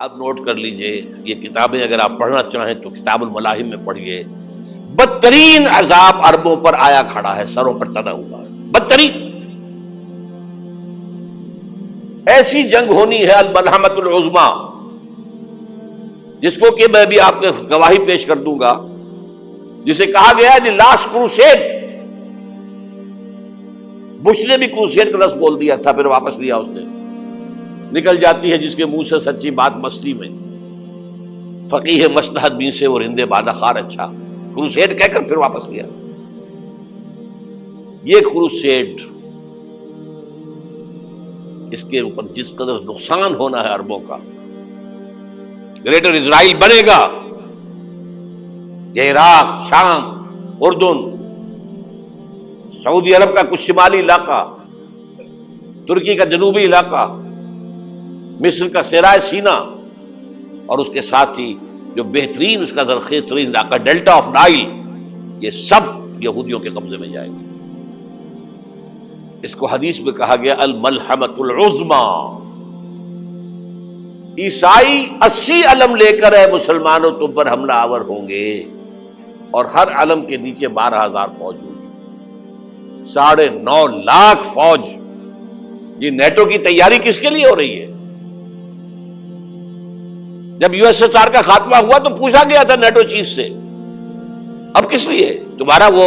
اب نوٹ کر لیجئے، یہ کتابیں اگر آپ پڑھنا چاہیں تو کتاب الملاحم میں پڑھیے۔ بدترین عذاب عربوں پر آیا کھڑا ہے، سروں پر تنا ہوا ہے، بدترین۔ ایسی جنگ ہونی ہے الملحمۃ العظمیٰ، جس کو کہ میں بھی آپ کے گواہی پیش کر دوں گا، جسے کہا گیا ہے دی لاسٹ کروسیڈ۔ بش نے بھی کروسیڈ کا لفظ بول دیا تھا، پھر واپس لیا اس نے۔ نکل جاتی ہے جس کے منہ سے سچی بات مستی میں، فقیہ مصلحت بین سے اور ہندے بادہ خار اچھا، کروسیڈ کہہ کر پھر واپس لیا۔ یہ کروسیڈ، اس کے اوپر جس قدر نقصان ہونا ہے عربوں کا، گریٹر اسرائیل بنے گا، یہ عراق، شام، اردن، سعودی عرب کا کچھ شمالی علاقہ، ترکی کا جنوبی علاقہ، مصر کا صحرائے سینا، اور اس کے ساتھ ہی جو بہترین اس کا زرخیز ترین علاقہ ڈیلٹا آف نائل، یہ سب یہودیوں کے قبضے میں جائے گا۔ اس کو حدیث میں کہا گیا الملحمۃ العظمیٰ۔ عیسائی 80 علم لے کر ہے مسلمانوں تم پر حملہ آور ہوں گے، اور ہر علم کے نیچے 12,000 فوج ہوگی، 9.5 لاکھ فوج۔ یہ نیٹو کی تیاری کس کے لیے ہو رہی ہے؟ جب یو ایس ایس آر کا خاتمہ ہوا تو پوچھا گیا تھا نیٹو چیف سے، اب کس لیے؟ تمہارا وہ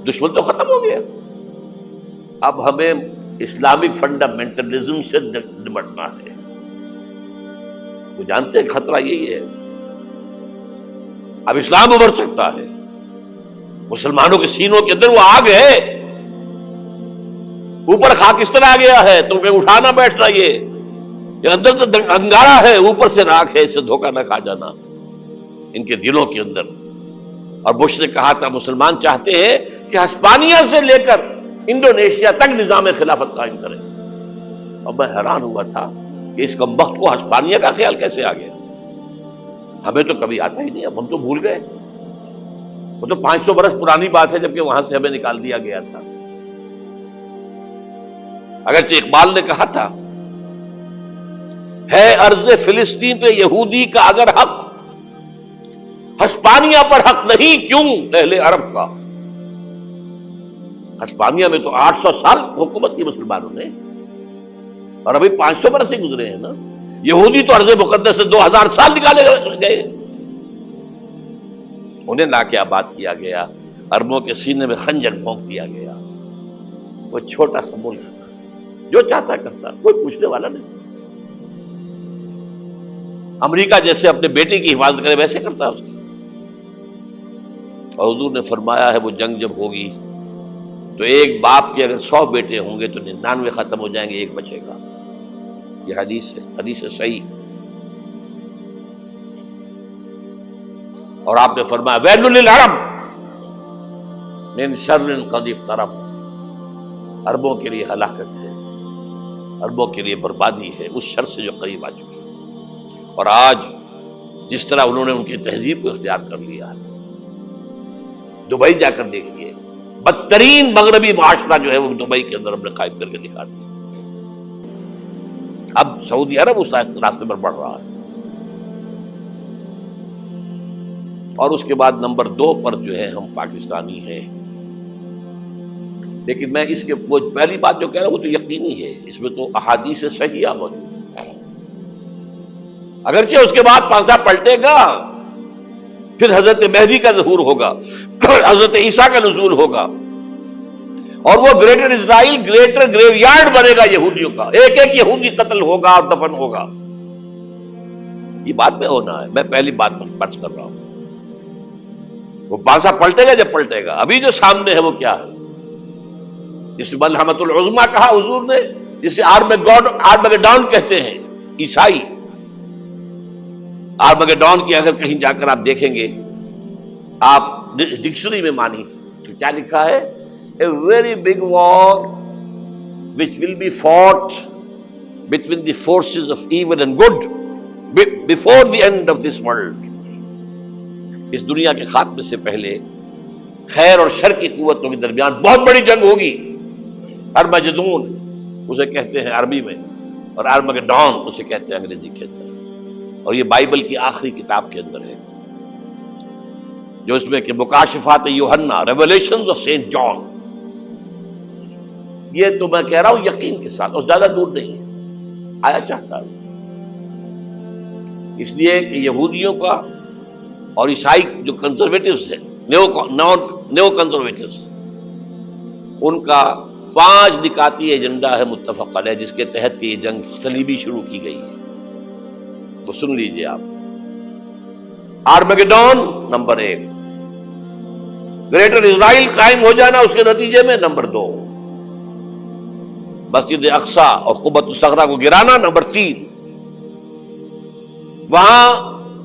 دشمن تو ختم ہو گیا، اب ہمیں اسلامک فنڈامنٹلزم سے نمٹنا ہے۔ وہ جانتے ہیں خطرہ یہی ہے، اب اسلام ابھر سکتا ہے، مسلمانوں کے سینوں کے اندر وہ آگ ہے، اوپر خاکستر آ گیا ہے، تم پہ اٹھانا بیٹھنا، یہ اندر تو انگارہ ہے، اوپر سے راکھ ہے، اس سے دھوکہ نہ کھا جانا ان کے دلوں کے اندر۔ اور بش نے کہا تھا مسلمان چاہتے ہیں کہ ہسپانیہ سے لے کر انڈونیشیا تک نظام خلافت قائم کریں، اور میں حیران ہوا تھا کہ اس کمبخت کو ہسپانیہ کا خیال کیسے آ گیا؟ ہمیں تو کبھی آتا ہی نہیں، اب ہم تو بھول گئے، وہ تو 500 برس پرانی بات ہے جبکہ وہاں سے ہمیں نکال دیا گیا تھا۔ اگرچہ اقبال نے کہا تھا ہے ارض فلسطین پہ یہودی کا اگر حق، ہسپانیہ پر حق نہیں کیوں اہل عرب کا؟ ہسپانیہ میں تو 800 سال حکومت کی مسلمانوں نے، اور ابھی 500 برس ہی گزرے ہیں نا۔ یہودی تو ارض مقدس سے 2000 سال نکالے گئے، انہیں لا کے آباد کیا گیا، عربوں کے سینے میں خنجر بھونک دیا گیا۔ وہ چھوٹا سا ملک جو چاہتا کرتا، کوئی پوچھنے والا نہیں۔ امریکہ جیسے اپنے بیٹے کی حفاظت کرے ویسے کرتا ہے اس کی۔ اور حضور نے فرمایا ہے وہ جنگ جب ہوگی تو ایک باپ کے اگر 100 بیٹے ہوں گے تو 99 ختم ہو جائیں گے، ایک بچے گا۔ یہ حدیث ہے، حدیث ہے صحیح۔ اور آپ نے فرمایا ویل للعرب من شر قد اقترب، عربوں کے لیے ہلاکت ہے، عربوں کے لیے بربادی ہے اس شر سے جو قریب آ چکی ہے۔ اور آج جس طرح انہوں نے ان کی تہذیب کو اختیار کر لیا ہے، دبئی جا کر دیکھیے، بدترین مغربی معاشرہ جو ہے وہ دبئی کے اندر ہم نے قائم کر کے دکھا دیا۔ اب سعودی عرب اس راستے پر بڑھ رہا ہے۔ اور اس کے بعد نمبر 2 پر جو ہے ہم پاکستانی ہیں، لیکن میں اس کے وہ پہلی بات جو کہہ رہا ہوں وہ تو یقینی ہے، اس میں تو احادیث صحیحہ موجود ہے۔ اگرچہ اس کے بعد پانسا پلٹے گا، پھر حضرت مہدی کا ظہور ہوگا، حضرت عیسیٰ کا نزول ہوگا، اور وہ گریٹر اسرائیل گریٹر گریو یارڈ بنے گا یہودیوں کا، ایک ایک یہودی قتل ہوگا اور دفن ہوگا۔ یہ بات میں ہونا ہے، میں پہلی بات پر پرچ کر رہا ہوں۔ وہ پانسا پلٹے گا جب پلٹے گا، ابھی جو سامنے ہے وہ کیا ہے؟ جس ملحمۃ العظمیٰ کہا حضور نے، جسے آرمگیڈون کہتے ہیں عیسائی۔ آرمگیڈون کی اگر کہیں جا کر آپ دیکھیں گے، آپ ڈکشنری میں مانی تو کیا لکھا ہے؟ A very big war which will be fought between the forces of evil and good before the end of this world۔ اس دنیا کے خاتمے سے پہلے خیر اور شر کی قوتوں کے درمیان بہت بڑی جنگ ہوگی۔ ارمجدون اسے کہتے ہیں عربی میں، اور آرمگیڈون اسے کہتے ہیں انگریزی کے اندر۔ اور یہ بائبل کی آخری کتاب کے اندر ہے، جو اس میں کہ مکاشفات یوحنا، ریولیشنز آف سینٹ جان. یہ تو میں کہہ رہا ہوں یقین کے ساتھ، اور زیادہ دور نہیں ہے، آیا چاہتا ہے. اس لیے کہ یہودیوں کا اور عیسائی جو کنزرویٹوز ہیں، نیو کنزرویٹوز، ان کا 5 نکاتی ایجنڈا ہے متفق علیہ، جس کے تحت کہ یہ جنگ صلیبی شروع کی گئی ہے. تو سن لیجئے آپ. آرمیگیڈون نمبر 1، گریٹر اسرائیل قائم ہو جانا اس کے نتیجے میں نمبر 2، مسجد اقصی اور قبۃ الصخرہ کو گرانا نمبر 3، وہاں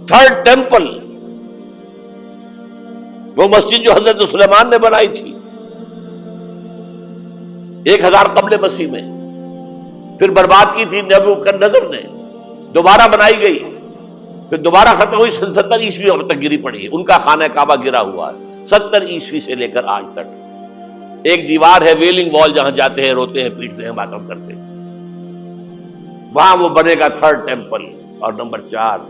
3rd ٹیمپل، وہ مسجد جو حضرت سلیمان نے بنائی تھی 1000 قبل مسیح میں، پھر برباد کی تھی نبوکدنضر نے، دوبارہ بنائی گئی، پھر دوبارہ ختم ہوئی 70 عیسوی تک گری پڑی ہے. ان کا خانہ کعبہ گرا ہوا ہے 70 عیسوی سے لے کر آج تک. ایک دیوار ہے ویلنگ وال، جہاں جاتے ہیں، روتے ہیں، پیٹتے ہیں، ماتم کرتے ہیں، وہاں وہ بنے گا 3rd ٹیمپل. اور نمبر 4،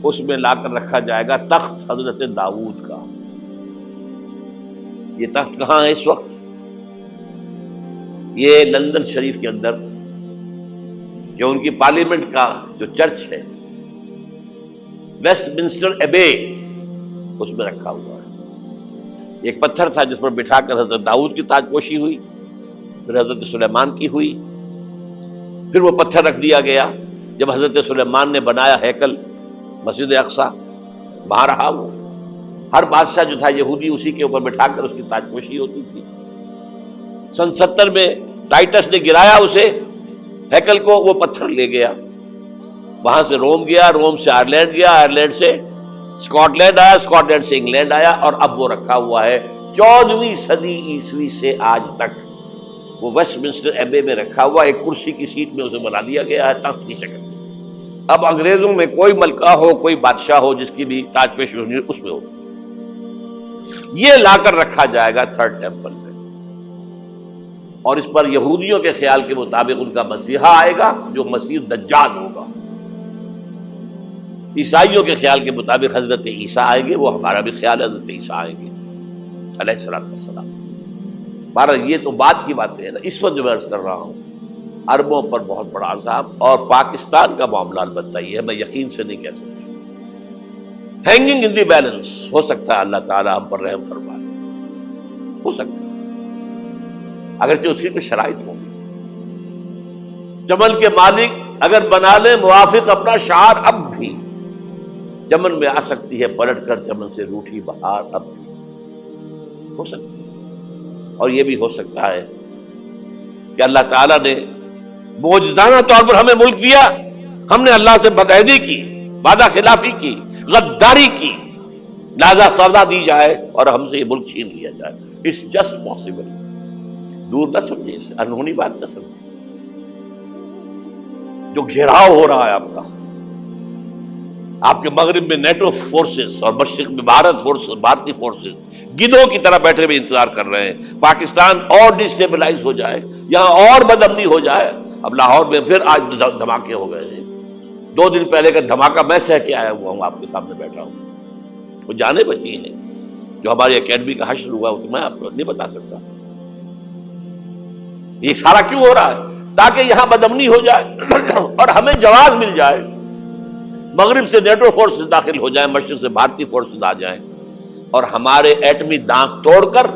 اس میں لا کر رکھا جائے گا تخت حضرت داؤد کا. یہ تخت کہاں ہے اس وقت؟ یہ لندن شریف کے اندر، جو ان کی پارلیمنٹ کا جو چرچ ہے، ویسٹ منسٹر ایبے، اس میں رکھا ہوا ہے. ایک پتھر تھا جس پر بٹھا کر حضرت داؤد کی تاج پوشی ہوئی، پھر حضرت سلیمان کی ہوئی، پھر وہ پتھر رکھ دیا گیا جب حضرت سلیمان نے بنایا ہیکل مسجد اقصی، وہاں رہا وہ. ہر بادشاہ جو تھا یہودی اسی کے اوپر بٹھا کر اس کی تاج پوشی ہوتی تھی. سن 70 میں ٹائٹس نے گرایا اسے، ہیکل کو، وہ پتھر لے گیا، وہاں سے روم گیا، روم سے آئرلینڈ گیا، آئرلینڈ سے اسکاٹ لینڈ آیا، اسکاٹ لینڈ سے انگلینڈ آیا، اور اب وہ رکھا ہوا ہے 14ویں صدی عیسوی سے آج تک. وہ ویسٹ منسٹر ایبے میں رکھا ہوا، ایک کرسی کی سیٹ میں اسے بنا دیا گیا ہے تخت کی شکل میں. اب انگریزوں میں کوئی ملکہ ہو، کوئی بادشاہ ہو جس کی بھی تاج پوشی ہونی اس میں ہو، یہ لا کر رکھا جائے گا 3rd ٹیمپل میں. اور اس پر یہودیوں کے خیال کے مطابق ان کا مسیحا آئے گا جو مسیح دجال ہوگا. عیسائیوں کے خیال کے مطابق حضرت عیسیٰ آئیں گے، وہ ہمارا بھی خیال ہے حضرت عیسیٰ آئیں گے علیہ السلام. بہرحال یہ تو بعد کی باتیں ہیں نا. اس وقت جو میں عرض کر رہا ہوں، عربوں پر بہت بڑا عذاب، اور پاکستان کا معاملہ البتہ یہ ہے، میں یقین سے نہیں کہہ سکتا. ہینگنگ ان دی بیلنس، ہو سکتا ہے اللہ تعالیٰ ہم پر رحم فرمائے، ہو سکتا ہے، اگرچہ اس کی کچھ شرائط ہوں گی. چمن کے مالک اگر بنا لیں موافق اپنا شعار، اب بھی چمن میں آ سکتی ہے پلٹ کر چمن سے روٹھی بہار، اب بھی ہو سکتی ہے. اور یہ بھی ہو سکتا ہے کہ اللہ تعالیٰ نے معجزانہ طور پر ہمیں ملک دیا، ہم نے اللہ سے بدعہدی کی، وعدہ خلافی کی، غداری کی، لہذا سزا دی جائے اور ہم سے یہ ملک چھین لیا جائے. It's just possible. دور نہ سمجھے، اسے انہونی بات نہ سمجھے. جو گھیراؤ ہو رہا ہے آپ کے مغرب میں نیٹو فورسز اور مشرق میں بھارتی فورسز گدھوں کی طرح بیٹھے ہوئے انتظار کر رہے ہیں پاکستان اور ڈسٹیبلائز ہو جائے، یہاں اور بدامنی ہو جائے. اب لاہور میں پھر آج دھماکے ہو گئے ہیں. 2 دن پہلے کا دھماکہ میں سہ کے آیا ہوا ہوں، آپ کے سامنے بیٹھا ہوں. وہ جانیں بچی ہیں جو ہماری اکیڈمی کا حشر ہوا، تو میں آپ کو نہیں بتا سکتا. یہ سارا کیوں ہو رہا ہے؟ تاکہ یہاں بدامنی ہو جائے اور ہمیں جواز مل جائے. مغرب سے نیٹو فورسز داخل ہو جائیں، مشرق سے بھارتی فورسز آ جائیں، اور ہمارے ایٹمی دانت توڑ کر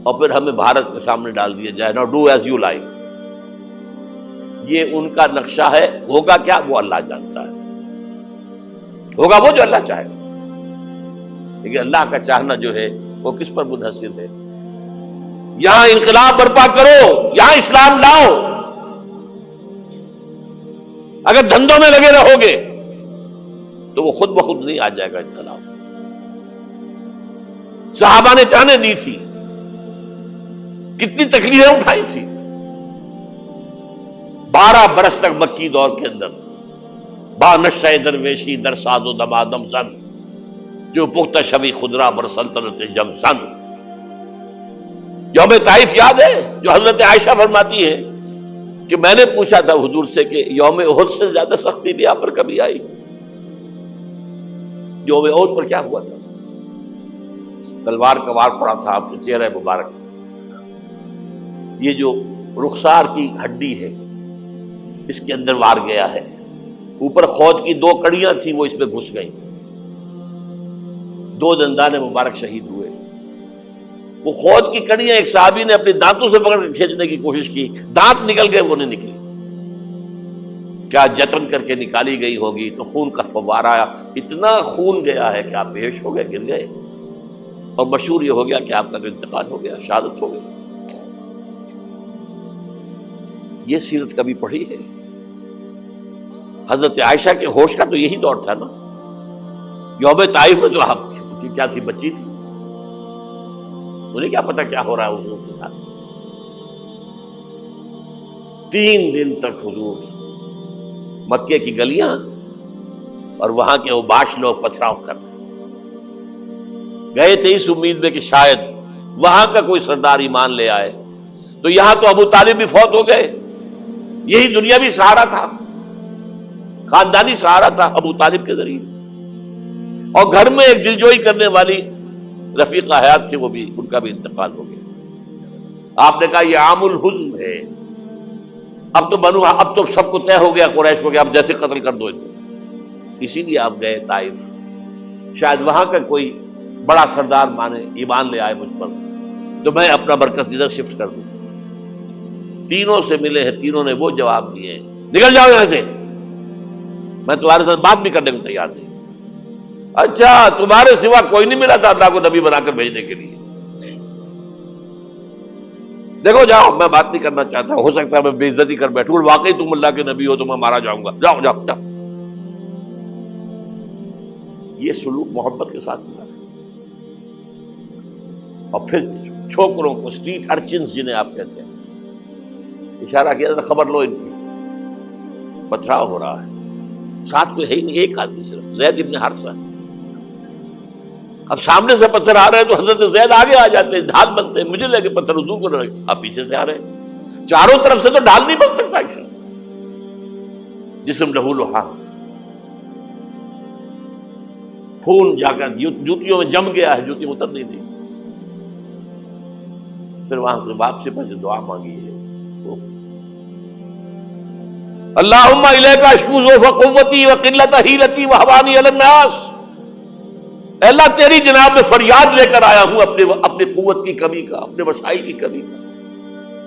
اور پھر ہمیں بھارت کے سامنے ڈال دیا جائے. نو ڈو ایز یو لائک. یہ ان کا نقشہ ہے. ہوگا کیا وہ اللہ جانتا ہے. ہوگا وہ جو اللہ چاہے. لیکن اللہ کا چاہنا جو ہے وہ کس پر منحصر ہے؟ یہاں انقلاب برپا کرو، یہاں اسلام لاؤ. اگر دھندوں میں لگے رہو گے تو وہ خود بخود نہیں آ جائے گا انقلاب. صحابہ نے جانیں دی تھی، کتنی تکلیفیں اٹھائی تھی. 12 برس تک مکی دور کے اندر با نشہ درویشی در ساز و دمادم زن، جو پختہ شبی خدرا بر سلطنت جم سن. یوم طائف یاد ہے جو حضرت عائشہ فرماتی ہے کہ میں نے پوچھا تھا حضور سے کہ یوم احد سے زیادہ سختی بھی آپ پر کبھی آئی؟ یوم احد پر کیا ہوا تھا؟ تلوار کا وار پڑا تھا آپ کے چہرہ مبارک، یہ جو رخسار کی ہڈی ہے اس کے اندر وار گیا ہے، اوپر خود کی 2 کڑیاں تھیں وہ اس میں گھس گئیں، 2 دندان مبارک شہید ہوئے۔ وہ خود کی کڑیاں ایک صحابی نے اپنے دانتوں سے پکڑ کر کھینچنے کی کوشش کی، دانت نکل گئے، وہ نہیں نکلی، کیا جتن کر کے نکالی گئی ہوگی تو خون کا فوارہ آیا، اتنا خون گیا ہے کہ آپ بے ہوش ہو گئے، گر گئے، اور مشہور یہ ہو گیا کہ آپ کا تو انتقال ہو گیا، شہادت ہو گئی۔ یہ سیرت کبھی پڑھی ہے؟ حضرت عائشہ کے ہوش کا تو یہی دور تھا نا، یوم طائف میں جو آپ کی کیا تھی، بچی تھی، انہیں کیا پتا کیا ہو رہا ہے حضور کے ساتھ۔ 3 دن تک حضور مکے کی گلیاں اور وہاں کے اوباش لوگ پتھراؤ کر گئے تھے اس امید میں کہ شاید وہاں کا کوئی سردار ایمان لے آئے، تو یہاں تو ابو طالب بھی فوت ہو گئے، یہی دنیاوی سہارا تھا، خاندانی سہارا تھا ابو طالب کے ذریعے، اور گھر میں ایک دلجوئی کرنے والی رفیقہ حیات تھی، وہ بھی، ان کا بھی انتقال ہو گیا۔ آپ نے کہا یہ عام الحزن ہے، اب تو سب کو طے ہو گیا قریش کو کہ آپ جیسے قتل کر دو، اسی لیے آپ گئے طائف، شاید وہاں کا کوئی بڑا سردار مانے، ایمان لے آئے مجھ پر، تو میں اپنا مرکز ادھر شفٹ کر دوں۔ تینوں سے ملے ہیں، تینوں نے وہ جواب دیے ہیں، نکل جاؤ یہاں سے، میں تمہارے ساتھ بات بھی کرنے کو تیار نہیں۔ اچھا، تمہارے سوا کوئی نہیں ملا تھا اللہ کو نبی بنا کر بھیجنے کے لیے؟ دیکھو جاؤ، میں بات نہیں کرنا چاہتا، ہو سکتا ہے میں بے عزتی کر بیٹھوں، واقعی تم اللہ کے نبی ہو تو میں مارا جاؤں گا، جاؤ جاؤ جاؤ۔ یہ سلوک محبت کے ساتھ ہوا ہے۔ اور پھر چھوکروں کو، اسٹریٹ ارچنز جنہیں آپ کہتے ہیں، اشارہ کیا تھا، خبر لو ان کی، پتھراؤ ہو رہا ہے، ساتھ کوئی ہے ہی نہیں، ایک آدمی صرف، زید ابن حارثہ۔ اب سامنے سے پتھر آ رہے ہیں تو حضرت زید آگے آ جاتے ہیں، ڈھال بنتے ہیں، مجھے لگے پتھر حضور کو لگے، آپ پیچھے سے آ رہے ہیں، چاروں طرف سے تو ڈھال نہیں بن سکتا ایک شخص، جسم لہو لہان، خون جا کر جوتیوں میں جم گیا ہے، جوتی اتر نہیں دی۔ پھر وہاں سے واپسی پر جو دعا مانگی ہے، اللہم الیک اشکو ضعف قوتی وقلت حیلتی وہوانی علی الناس، اے اللہ تیری جناب میں فریاد لے کر آیا ہوں اپنے قوت کی کمی کا، اپنے وسائل کی کمی کا،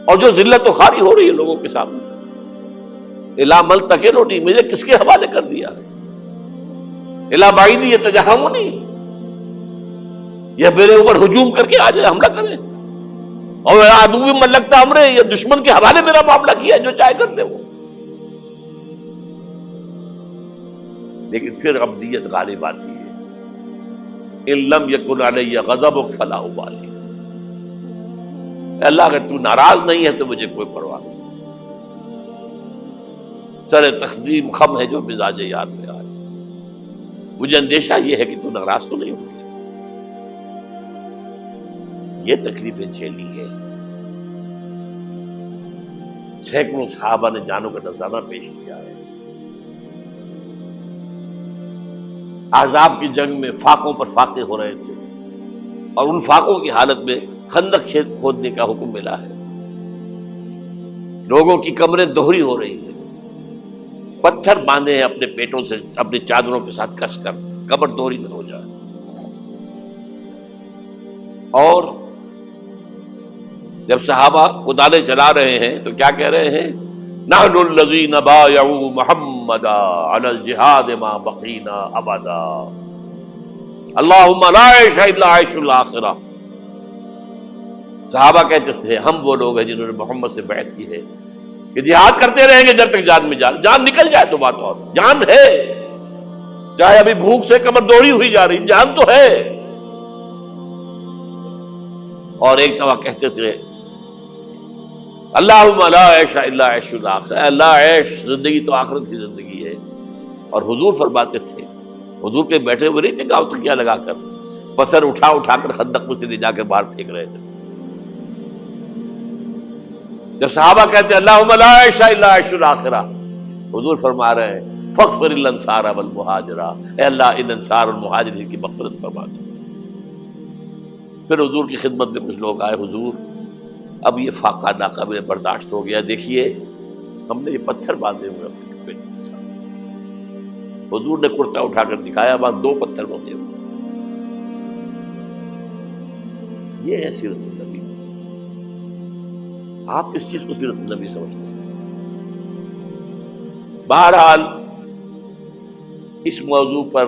اور جو ذلت و خواری ہو رہی ہے لوگوں کے سامنے، الا ملتکلنی، مجھے کس کے حوالے کر دیا ہے، الا بعیدی یتجہمنی، یہ میرے اوپر ہجوم کر کے آ جائے، حملہ کرے، اور عدو من لگتا امرے، یہ دشمن کے حوالے میرا معاملہ کیا ہے، جو چاہے کر دے وہ۔ لیکن پھر عبدیت غالب آتی ہے، ان لم یکن علی غضبک فلا ابالی، اللہ اگر تو ناراض نہیں ہے تو مجھے کوئی پرواہ نہیں، سر تقدیم خم ہے جو مزاج یار میں آئے، مجھے اندیشہ یہ ہے کہ تو ناراض تو نہیں ہوئی، یہ تکلیفیں جھیلی ہے۔ سینکڑوں صحابہ نے جانوں کا نذرانہ پیش کیا ہے، احزاب کی جنگ میں فاقوں پر فاقے ہو رہے تھے، اور ان فاقوں کی حالت میں خندق کھودنے کا حکم ملا ہے، لوگوں کی کمریں دوہری ہو رہی ہیں، پتھر باندھے ہیں اپنے پیٹوں سے، اپنی چادروں کے ساتھ کس کر کمر دوہری نہ ہو جائے، اور جب صحابہ کدالیں چلا رہے ہیں تو کیا کہہ رہے ہیں، نحن الذین بایعوا محمدا علی الجہاد ما بقینا ابدا، اللہم لا عیش الا عیش الاخرہ۔ صحابہ کہتے تھے ہم وہ لوگ ہیں جنہوں نے محمد سے بیعت کی ہے کہ جہاد کرتے رہیں گے جب تک جان میں جان نکل جائے تو بات، اور جان ہے، چاہے ابھی بھوک سے کمر دوڑی ہوئی جا رہی، جان تو ہے۔ اور ایک دفعہ کہتے تھے اللہم لا عیش الا عیش الاخرہ، اے اللہ عیش، زندگی تو آخرت کی زندگی ہے۔ اور حضور فرماتے تھے، حضور کے بیٹھے ہوئے نہیں تھے گاؤں تکیہ لگا کر، پتھر اٹھا کر خندق میں سے لے جا کر باہر پھینک رہے تھے، جب صحابہ کہتے ہیں اللہم لا عیش الا عیش الاخرہ، حضور فرما رہے ہیں فاغفر للانصار والمہاجرہ، اے اللہ ان انصار اور مہاجرین کی مغفرت فرما دو۔ پھر حضور کی خدمت میں کچھ لوگ آئے، حضور اب یہ فاقہ ناقابل برداشت ہو گیا، دیکھیے ہم نے یہ پتھر باندھے ہوئے اپنے پیٹ کے ساتھ۔ حضور نے کرتا اٹھا کر دکھایا، وہاں 2 پتھر باندھے ہوئے۔ یہ ہے سیرت النبی۔ آپ کس چیز کو سیرت النبی سمجھتے ہیں؟ بہرحال اس موضوع پر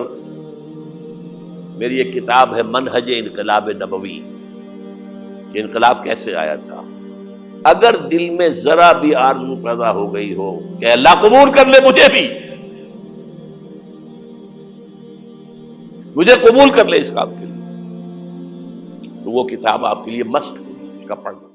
میری ایک کتاب ہے منہج انقلاب نبوی، کہ انقلاب کیسے آیا تھا۔ اگر دل میں ذرا بھی آرزو پیدا ہو گئی ہو کہ اللہ قبول کر لے مجھے قبول کر لے اس کام کے لیے، تو وہ کتاب آپ کے لیے مسٹ ہوگی، اس کا پڑھنا۔